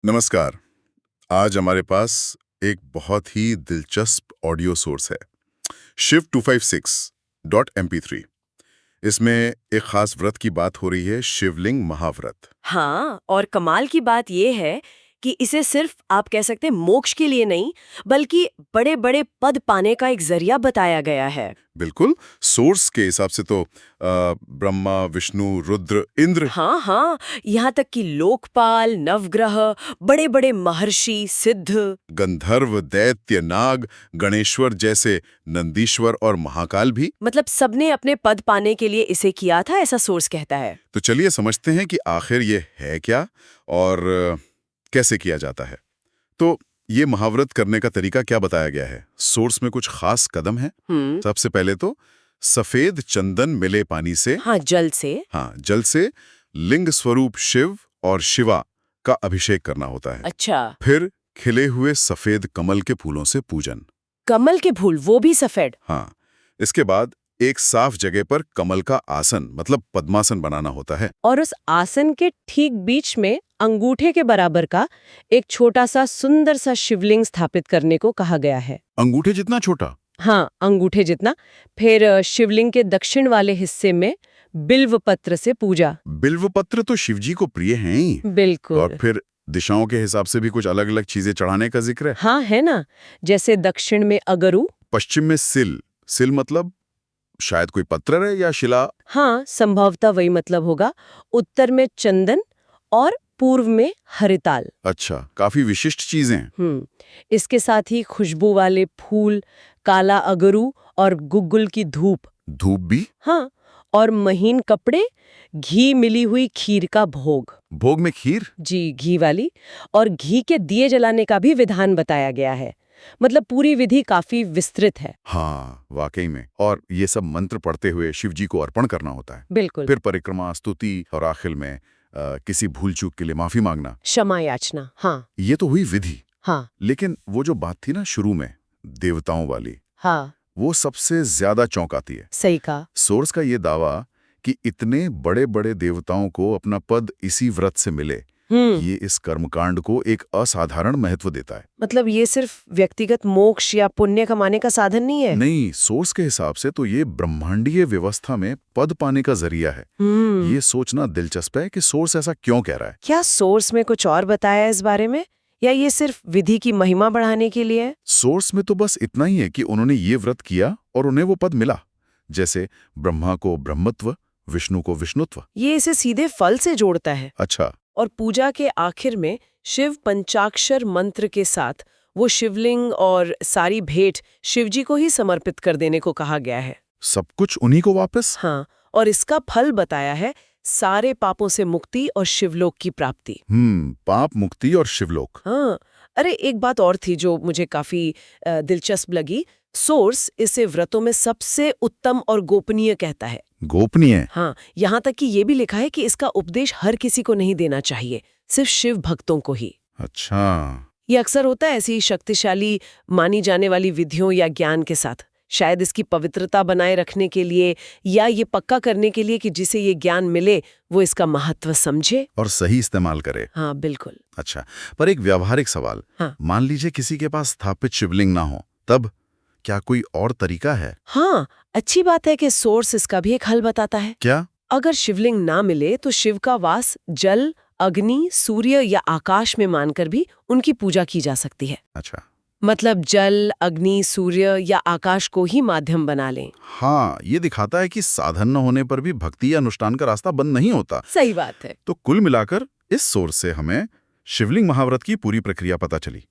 नमस्कार। आज हमारे पास एक बहुत ही दिलचस्प ऑडियो सोर्स है, शिव 256.mp3। इसमें एक खास व्रत की बात हो रही है, शिवलिंग महाव्रत। हाँ, और कमाल की बात ये है कि इसे सिर्फ आप कह सकते हैं मोक्ष के लिए नहीं, बल्कि बड़े बड़े पद पाने का एक जरिया बताया गया है। बिल्कुल, सोर्स के हिसाब से तो ब्रह्मा, विष्णु, रुद्र, इंद्र। हाँ हाँ, यहाँ तक कि लोकपाल, नवग्रह, बड़े बड़े महर्षि, सिद्ध, गंधर्व, दैत्य, नाग, गणेश्वर जैसे नंदीश्वर और महाकाल भी। मतलब सबने अपने पद पाने के लिए इसे किया था, ऐसा सोर्स कहता है। तो चलिए समझते हैं कि आखिर ये है क्या और कैसे किया जाता है। तो ये महाव्रत करने का तरीका क्या बताया गया है? सोर्स में कुछ खास कदम है। सबसे पहले तो सफेद चंदन मिले पानी से, हाँ, जल से लिंग स्वरूप शिव और शिवा का अभिषेक करना होता है। अच्छा, फिर खिले हुए सफेद कमल के फूलों से पूजन। कमल के फूल, वो भी सफेद? हाँ, इसके बाद एक साफ जगह पर कमल का आसन मतलब पद्मासन बनाना होता है। और उस आसन के ठीक बीच में अंगूठे के बराबर का एक छोटा सा सुंदर सा शिवलिंग स्थापित करने को कहा गया है। अंगूठे जितना छोटा? हाँ, अंगूठे जितना। फिर शिवलिंग के दक्षिण वाले हिस्से में बिल्व पत्र से पूजा। बिल्व पत्र तो शिवजी को प्रिय हैं ही। बिल्कुल। और फिर दिशाओं के हिसाब से भी कुछ अलग अलग चीजें चढ़ाने का जिक्र है। हाँ, है ना। जैसे दक्षिण में अगरू, पश्चिम में सिल। सिल मतलब शायद कोई पत्थर है या शिला। हाँ, संभवतः वही मतलब होगा। उत्तर में चंदन और पूर्व में हरिताल। अच्छा, काफी विशिष्ट चीजें। इसके साथ ही खुशबू वाले फूल, काला अगरू और गुग्गुल की धूप। धूप भी? हाँ, और महीन कपड़े, घी मिली हुई खीर का भोग। भोग में खीर? जी, घी वाली। और घी के दिए जलाने का भी विधान बताया गया है। मतलब पूरी विधि काफी विस्तृत है। हाँ, वाकई में। और ये सब मंत्र पढ़ते हुए शिवजी को अर्पण करना होता है। बिल्कुल। फिर परिक्रमा, स्तुति और आखिर में किसी भूल चूक के लिए माफी मांगना। क्षमा याचना। हाँ ये तो हुई विधि। हाँ लेकिन वो जो बात थी ना शुरू में, देवताओं वाली, हाँ, वो सबसे ज्यादा चौंकाती है। सही कहा। सोर्स का ये दावा कि इतने बड़े बड़े देवताओं को अपना पद इसी व्रत से मिले, ये इस कर्मकांड को एक असाधारण महत्व देता है। मतलब ये सिर्फ व्यक्तिगत मोक्ष या पुण्य कमाने का साधन नहीं है। नहीं, सोर्स के हिसाब से तो ये ब्रह्मांडीय व्यवस्था में पद पाने का जरिया है। ये सोचना दिलचस्प है कि सोर्स ऐसा क्यों कह रहा है। क्या सोर्स में कुछ और बताया है इस बारे में, या ये सिर्फ विधि की महिमा बढ़ाने के लिए है? सोर्स में तो बस इतना ही है कि उन्होंने ये व्रत किया और उन्हें वो पद मिला। जैसे ब्रह्मा को ब्रह्मत्व, विष्णु को विष्णुत्व। ये इसे सीधे फल से जोड़ता है। अच्छा। और पूजा के आखिर में शिव पंचाक्षर मंत्र के साथ वो शिवलिंग और सारी भेंट शिवजी को ही समर्पित कर देने को कहा गया है। सब कुछ उन्हीं को वापस? हाँ, और इसका फल बताया है सारे पापों से मुक्ति और शिवलोक की प्राप्ति। पाप मुक्ति और शिवलोक। हाँ, अरे एक बात और थी जो मुझे काफी दिलचस्प लगी। सोर्स इसे व्रतों में सबसे उत्तम और गोपनीय कहता है। गोपनीय? हाँ, यहाँ तक कि ये भी लिखा है कि इसका उपदेश हर किसी को नहीं देना चाहिए, सिर्फ शिव भक्तों को ही। अच्छा। ये अक्सर होता है ऐसी शक्तिशाली मानी जाने वाली विधियों या ज्ञान के साथ, शायद इसकी पवित्रता बनाए रखने के लिए या ये पक्का करने के लिए कि जिसे ये ज्ञान मिले वो इसका महत्व समझे और सही इस्तेमाल करे। हाँ, बिल्कुल। अच्छा, पर एक व्यावहारिक सवाल। हाँ। मान लीजिए किसी के पास स्थापित शिवलिंग ना हो, तब क्या कोई और तरीका है? हाँ, अच्छी बात है कि सोर्स इसका भी एक हल बताता है। क्या? अगर शिवलिंग ना मिले तो शिव का वास जल, अग्नि, सूर्य या आकाश में मानकर भी उनकी पूजा की जा सकती है। अच्छा। मतलब जल, अग्नि, सूर्य या आकाश को ही माध्यम बना लें। हाँ, ये दिखाता है कि साधन न होने पर भी भक्ति या अनुष्ठान का रास्ता बंद नहीं होता। सही बात है। तो कुल मिलाकर इस सोर्स से हमें शिवलिंग महाव्रत की पूरी प्रक्रिया पता चली।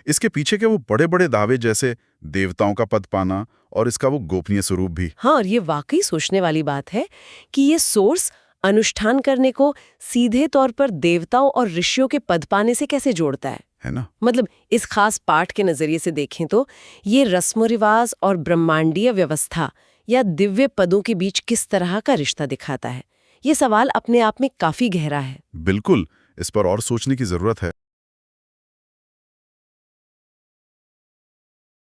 इसके पीछे के वो बड़े बड़े दावे जैसे देवताओं का पद पाना और इसका वो गोपनीय स्वरूप भी। हाँ, और ये वाकई सोचने वाली बात है कि ये सोर्स अनुष्ठान करने को सीधे तौर पर देवताओं और ऋषियों के पद पाने से कैसे जोड़ता है ना? मतलब इस खास पाठ के नजरिए से देखें तो ये रस्म रिवाज और ब्रह्मांडीय व्यवस्था या दिव्य पदों के बीच किस तरह का रिश्ता दिखाता है। ये सवाल अपने आप में काफी गहरा है। बिल्कुल, इस पर और सोचने की जरूरत है।